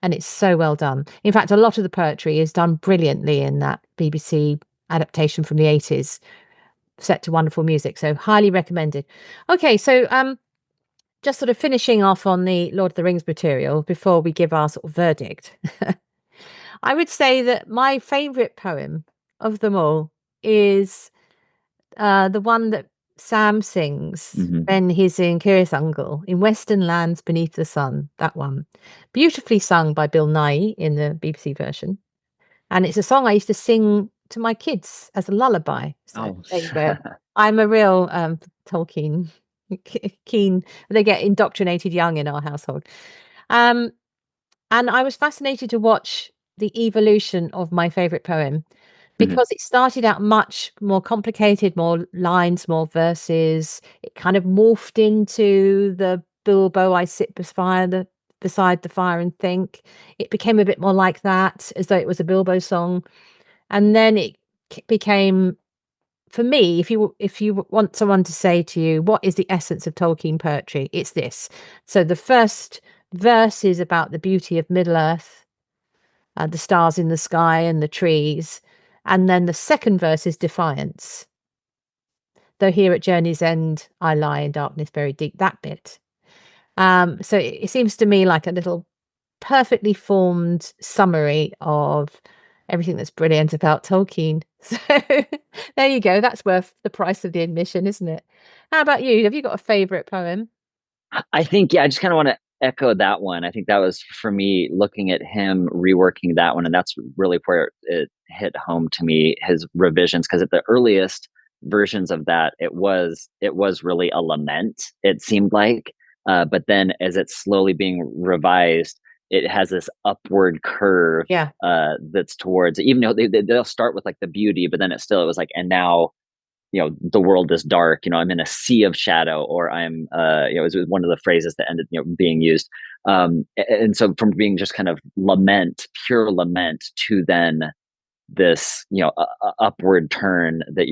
[SPEAKER 1] And it's so well done. In fact, a lot of the poetry is done brilliantly in that BBC adaptation from the 80s, set to wonderful music. So highly recommended. Okay, so just sort of finishing off on the Lord of the Rings material before we give our sort of verdict. I would say that my favourite poem of them all is the one that Sam sings
[SPEAKER 2] Mm-hmm.
[SPEAKER 1] when he's in Cirith in Western Lands Beneath the Sun. That one. Beautifully sung by Bill Nighy in the BBC version. And it's a song I used to sing to my kids as a lullaby. So
[SPEAKER 2] Oh.
[SPEAKER 1] there you go. I'm a real Tolkien keen. They get indoctrinated young in our household. Um, and I was fascinated to watch the evolution of my favorite poem
[SPEAKER 2] Mm-hmm.
[SPEAKER 1] because it started out much more complicated, more lines, more verses. It kind of morphed into the Bilbo I sit beside the fire and think. It became a bit more like that, as though it was a Bilbo song. And then it became for me, if you want someone to say to you, what is the essence of Tolkien poetry? It's this. So the first verse is about the beauty of Middle Earth, the stars in the sky and the trees, and then the second verse is defiance. Though here at journey's end I lie in darkness very deep. That bit. So it seems to me like a little perfectly formed summary of everything that's brilliant about Tolkien. So there you go. That's worth the price of the admission, isn't it? How about you? Have you got a favorite poem?
[SPEAKER 2] I think, yeah, I just kind of want to echo that one. I think that was for me looking at him reworking that one, and that's really where it hit home to me, his revisions, because at the earliest versions of that, it was really a lament, it seemed like. But then as it's slowly being revised, it has this upward curve
[SPEAKER 1] Yeah.
[SPEAKER 2] that's towards, even though they'll start with like the beauty, but then it was like, and now the world is dark, I'm in a sea of shadow, or I'm it was one of the phrases that ended being used. And so from being just kind of lament, pure lament, to then this upward turn, that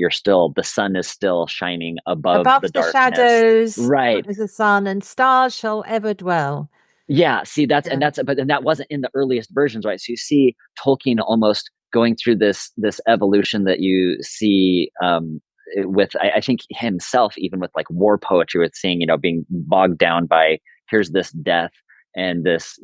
[SPEAKER 2] the sun is still shining above
[SPEAKER 1] Above
[SPEAKER 2] the
[SPEAKER 1] the
[SPEAKER 2] darkness,
[SPEAKER 1] shadows
[SPEAKER 2] right?
[SPEAKER 1] is the sun, and stars shall ever dwell.
[SPEAKER 2] Yeah, see,
[SPEAKER 1] Yeah.
[SPEAKER 2] but then that wasn't in the earliest versions, right? So you see Tolkien almost going through this evolution that you see with, I think, himself, even with like war poetry, with seeing, being bogged down by, here's this death and this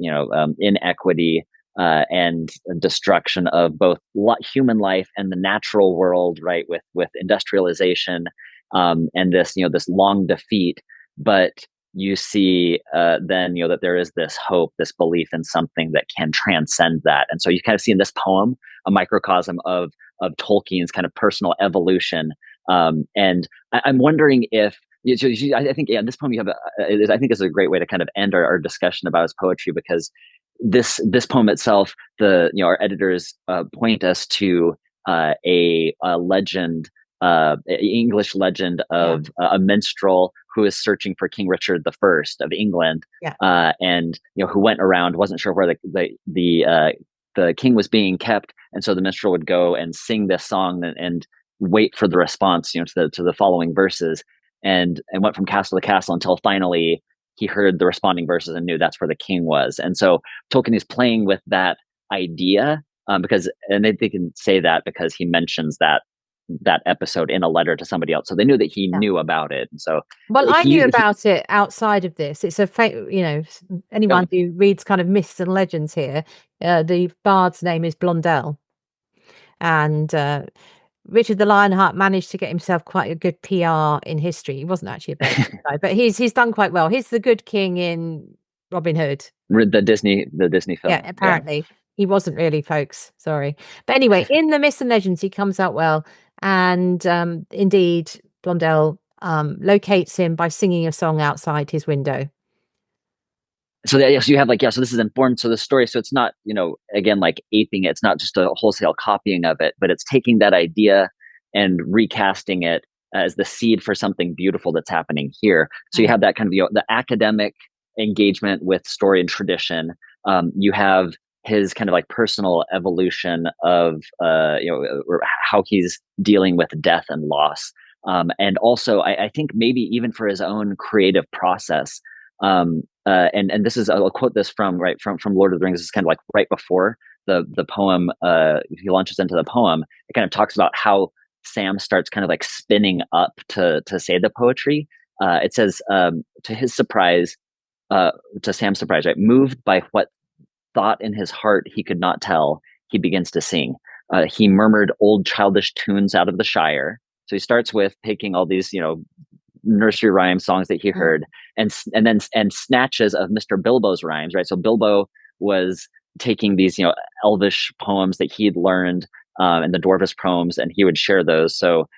[SPEAKER 2] inequity and destruction of both human life and the natural world, right? With industrialization, and this long defeat, but you see then that there is this hope, this belief in something that can transcend that. And so you kind of see in this poem a microcosm of Tolkien's kind of personal evolution. And I'm wondering if I think, yeah, this poem you have I think is a great way to kind of end our discussion about his poetry, because this poem itself, our editors point us to a legend, English legend
[SPEAKER 1] Yeah.
[SPEAKER 2] of a minstrel who is searching for King Richard I of England,
[SPEAKER 1] Yeah.
[SPEAKER 2] and who went around, wasn't sure where the king was being kept, and so the minstrel would go and sing this song, and wait for the response, to the following verses, and went from castle to castle until finally he heard the responding verses and knew that's where the king was. And so Tolkien is playing with that idea, because, and they can say that because he mentions that episode in a letter to somebody else, so they knew that he
[SPEAKER 1] Yeah.
[SPEAKER 2] knew about it. And so
[SPEAKER 1] Well, I knew
[SPEAKER 2] he
[SPEAKER 1] about it outside of this. It's anyone
[SPEAKER 2] oh,
[SPEAKER 1] who reads kind of myths and legends here, the bard's name is Blondel. And Richard the Lionheart managed to get himself quite a good PR in history. He wasn't actually a very good guy, but he's done quite well. He's the good king in Robin Hood.
[SPEAKER 2] the Disney
[SPEAKER 1] Yeah,
[SPEAKER 2] film, yeah.
[SPEAKER 1] apparently. He wasn't really, folks. Sorry. But anyway, in the myths and legends, he comes out well. And indeed, Blondel locates him by singing a song outside his window.
[SPEAKER 2] So that, yes, you have like, yeah, so this is informed, so the story, so it's not, again, like aping it, it's not just a wholesale copying of it, but it's taking that idea and recasting it as the seed for something beautiful that's happening here. So you
[SPEAKER 1] Mm.
[SPEAKER 2] have that kind of, the academic engagement with story and tradition. You have his kind of like personal evolution of how he's dealing with death and loss, and also I think maybe even for his own creative process. And this is, I'll quote this from Lord of the Rings. This is kind of like right before the poem. He launches into the poem. It kind of talks about how Sam starts kind of like spinning up to say the poetry. It says, to his surprise, to Sam's surprise, right, moved by what thought in his heart he could not tell, he begins to sing. He murmured old childish tunes out of the Shire. So he starts with taking all these, nursery rhyme songs that he
[SPEAKER 1] Mm.
[SPEAKER 2] heard, and snatches of Mr. Bilbo's rhymes, right? So Bilbo was taking these, elvish poems that he'd learned, and the dwarvish poems, and he would share those. So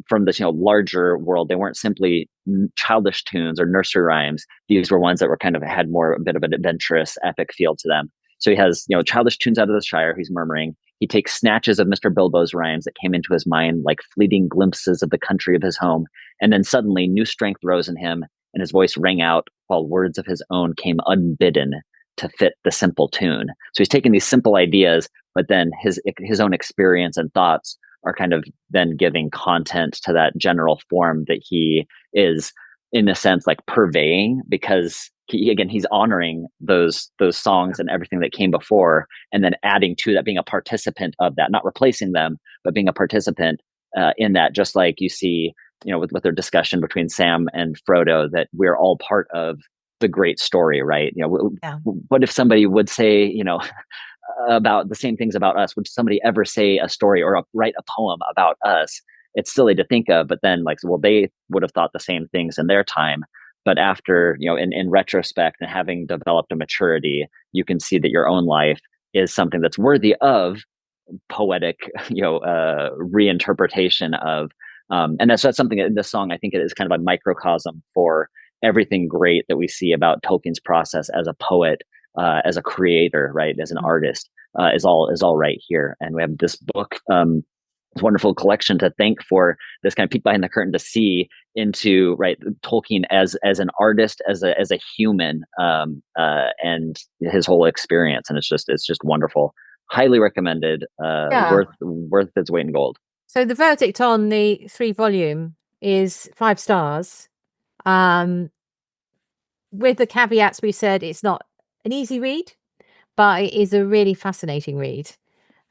[SPEAKER 2] from this, larger world, they weren't simply childish tunes or nursery rhymes. These were ones that were kind of had more a bit of an adventurous, epic feel to them. So he has, childish tunes out of the Shire. He's murmuring. He takes snatches of Mr. Bilbo's rhymes that came into his mind, like fleeting glimpses of the country of his home. And then suddenly, new strength rose in him, and his voice rang out, while words of his own came unbidden to fit the simple tune. So he's taking these simple ideas, but then his own experience and thoughts are kind of then giving content to that general form that he is, in a sense, like purveying, because he's honoring those songs and everything that came before, and then adding to that, being a participant of that, not replacing them, but being a participant in that. Just like you see, with their discussion between Sam and Frodo, that we're all part of the great story, right?
[SPEAKER 1] Yeah.
[SPEAKER 2] What if somebody would say, about the same things about us? Would somebody ever say a story or write a poem about us? It's silly to think of, but then, like, well, they would have thought the same things in their time. But after, in retrospect and having developed a maturity, you can see that your own life is something that's worthy of poetic, reinterpretation of. And that's something in this song. I think it is kind of a microcosm for everything great that we see about Tolkien's process as a poet, as a creator, right, as an artist, is all right here. And we have this book, this wonderful collection to thank for this kind of peek behind the curtain to see into, right, Tolkien as an artist, as a human, and his whole experience. And it's just wonderful. Highly recommended.
[SPEAKER 1] Yeah.
[SPEAKER 2] Worth its weight in gold.
[SPEAKER 1] So the verdict on the 3-volume is 5 stars. With the caveats we said, it's not an easy read, but it is a really fascinating read.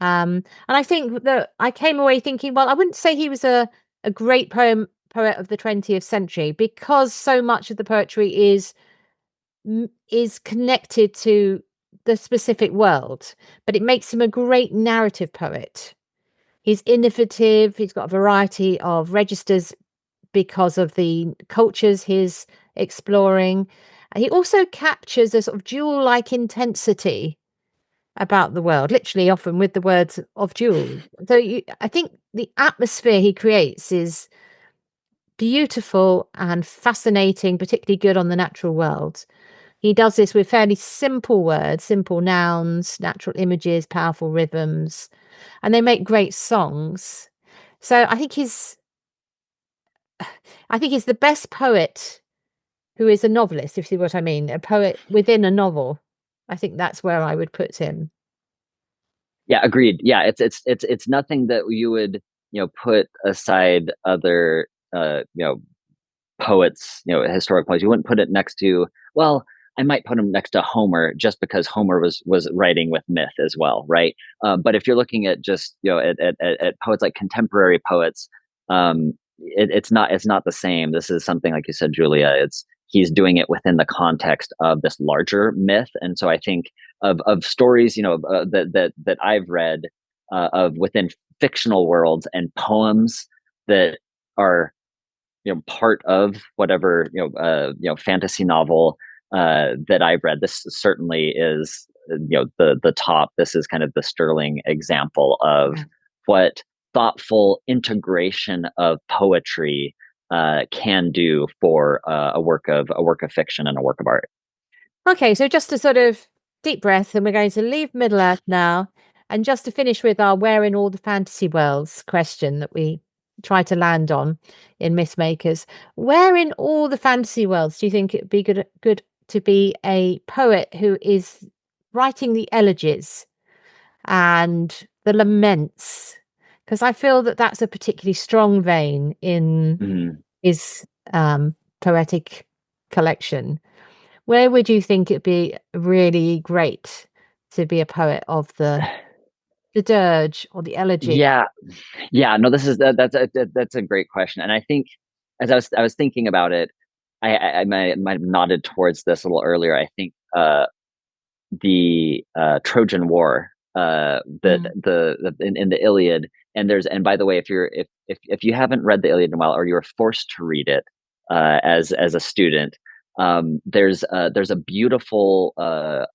[SPEAKER 1] And I think that I came away thinking, well, I wouldn't say he was a great poet of the 20th century, because so much of the poetry is connected to the specific world, but it makes him a great narrative poet. He's innovative. He's got a variety of registers because of the cultures he's exploring. He also captures a sort of jewel-like intensity about the world, literally often with the words of jewel. So I think the atmosphere he creates is beautiful and fascinating, particularly good on the natural world. He does this with fairly simple words, simple nouns, natural images, powerful rhythms, and they make great songs. So I think he's the best poet who is a novelist, if you see what I mean, a poet within a novel. I think that's where I would put him.
[SPEAKER 2] Yeah, agreed. Yeah, it's nothing that you would, put aside other, poets, historic poets. You wouldn't put it next to, well, I might put him next to Homer, just because Homer was writing with myth as well, right? But if you're looking at just, at poets, like contemporary poets, it's not the same. This is something, like you said, Julia. He's doing it within the context of this larger myth. And so I think of stories, that I've read, of within fictional worlds, and poems that are, part of whatever, fantasy novel that I've read. This certainly is, the top. This is kind of the sterling example of
[SPEAKER 1] Yeah.
[SPEAKER 2] what thoughtful integration of poetry can do for a work of fiction and a work of art.
[SPEAKER 1] Okay, so just a sort of deep breath, and we're going to leave Middle Earth now. And just to finish with our where in all the fantasy worlds question that we try to land on in Mythmakers. Where in all the fantasy worlds do you think it'd be good to be a poet who is writing the elegies and the laments? Because I feel that that's a particularly strong vein in
[SPEAKER 2] Mhm.
[SPEAKER 1] his poetic collection. Where would you think it'd be really great to be a poet of the dirge or the elegy?
[SPEAKER 2] Yeah, yeah. No, this is that's a great question, and I think, as I was thinking about it, I might have nodded towards this a little earlier. I think the Trojan War, that
[SPEAKER 1] Mm.
[SPEAKER 2] in the Iliad, and by the way, if you haven't read the Iliad in a while, or you're forced to read it as a student, there's a beautiful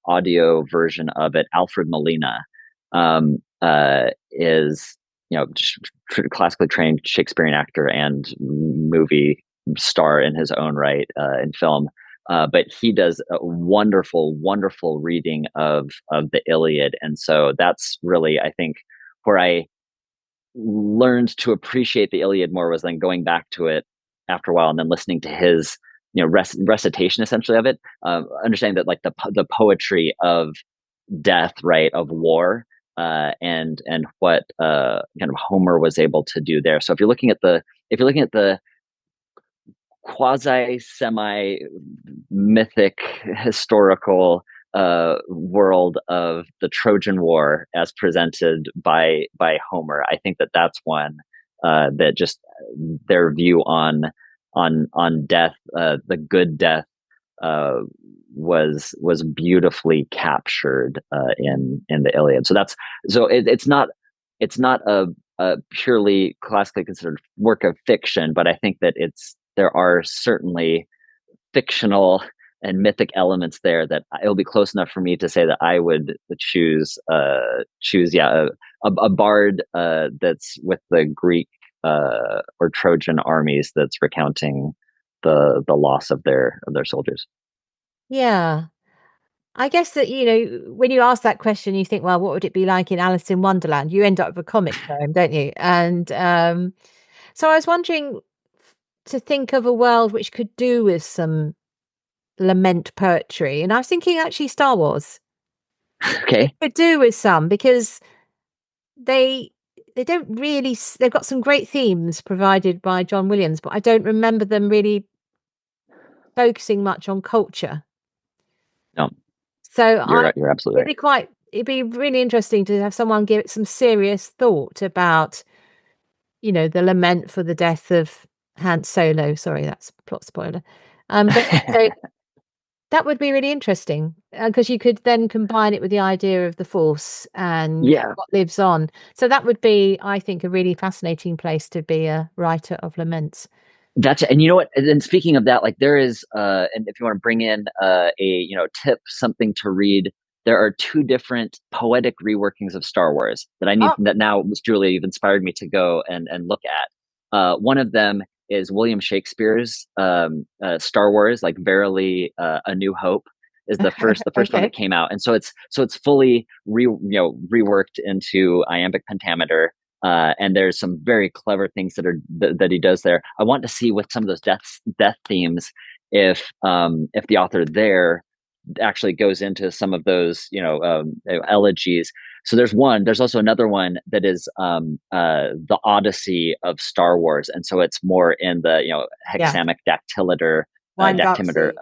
[SPEAKER 2] audio version of it. Alfred Molina, is, classically trained Shakespearean actor and movie star in his own right, in film. But he does a wonderful, wonderful reading of the Iliad, and so that's really, I think, where I learned to appreciate the Iliad more, was then going back to it after a while, and then listening to his, recitation, essentially, of it, understanding that, like, the poetry of death, right, of war, and what kind of Homer was able to do there. So if you're looking at the quasi semi mythic historical world of the Trojan War as presented by Homer, I think that's one that just their view on death, the good death, uh, was beautifully captured in the Iliad. So it's not a purely classically considered work of fiction, but I think that there are certainly fictional and mythic elements there that it'll be close enough for me to say that I would choose a bard that's with the Greek or Trojan armies that's recounting the loss of their soldiers.
[SPEAKER 1] Yeah. I guess that, when you ask that question, you think, well, what would it be like in Alice in Wonderland? You end up with a comic poem, don't you? And so I was wondering to think of a world which could do with some lament poetry. And I was thinking actually Star Wars. It
[SPEAKER 2] Okay.
[SPEAKER 1] could do with some because they don't really they've got some great themes provided by John Williams, but I don't remember them really focusing much on culture.
[SPEAKER 2] No,
[SPEAKER 1] So
[SPEAKER 2] you're absolutely right.
[SPEAKER 1] it'd be really interesting to have someone give it some serious thought about, the lament for the death of Han Solo. Sorry, that's a plot spoiler. But so that would be really interesting because you could then combine it with the idea of the Force and
[SPEAKER 2] Yeah,
[SPEAKER 1] what lives on. So that would be, I think, a really fascinating place to be a writer of laments.
[SPEAKER 2] that's it. And you know what? And then speaking of that, like there is, and if you want to bring in tip, something to read, there are two different poetic reworkings of Star Wars
[SPEAKER 1] Oh,
[SPEAKER 2] that now Julia you've inspired me to go and look at. One of them is William Shakespeare's Star Wars, like Verily, A New Hope is the first one that
[SPEAKER 1] okay.
[SPEAKER 2] came out, and so it's fully reworked into iambic pentameter. And there's some very clever things that he does there. I want to see with some of those death themes if the author there actually goes into some of those elegies. So there's also another one that is the Odyssey of Star Wars, and so it's more in the
[SPEAKER 1] Yeah.
[SPEAKER 2] hexamic dactylitter
[SPEAKER 1] Wine Dark
[SPEAKER 2] dactymeter,
[SPEAKER 1] Sea.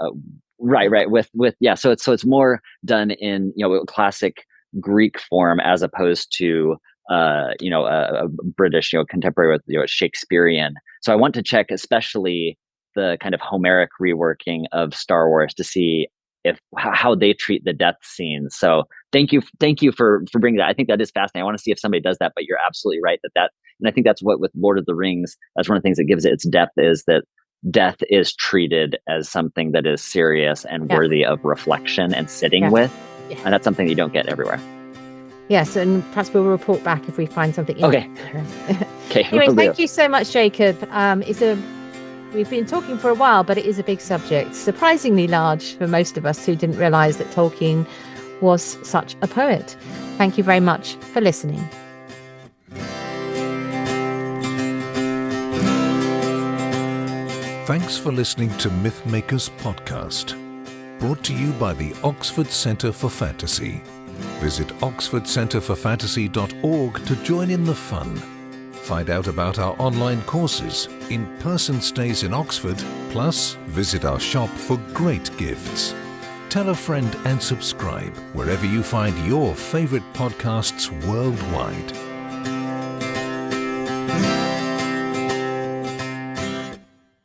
[SPEAKER 2] right,
[SPEAKER 1] Yeah.
[SPEAKER 2] right, with yeah, so it's more done in classic Greek form as opposed to a British, contemporary with Shakespearean. So I want to check, especially the kind of Homeric reworking of Star Wars, to see if how they treat the death scenes. So thank you for bringing that. I think that is fascinating. I want to see if somebody does that. But you're absolutely right and I think that's what with Lord of the Rings. That's one of the things that gives it its depth, is that death is treated as something that is serious and
[SPEAKER 1] Yeah.
[SPEAKER 2] worthy of reflection and sitting
[SPEAKER 1] Yeah.
[SPEAKER 2] with,
[SPEAKER 1] Yeah.
[SPEAKER 2] and that's something you don't get everywhere.
[SPEAKER 1] Yes, and perhaps we'll report back if we find something
[SPEAKER 2] Okay.
[SPEAKER 1] interesting.
[SPEAKER 2] Okay.
[SPEAKER 1] Anyway, thank you so much, Jacob. We've been talking for a while, but it is a big subject, surprisingly large for most of us who didn't realize that Tolkien was such a poet. Thank you very much for listening.
[SPEAKER 3] Thanks for listening to Mythmakers podcast, brought to you by the Oxford Centre for Fantasy. Visit oxfordcenterforfantasy.org to join in the fun. Find out about our online courses, in-person stays in Oxford, plus visit our shop for great gifts. Tell a friend and subscribe wherever you find your favourite podcasts worldwide.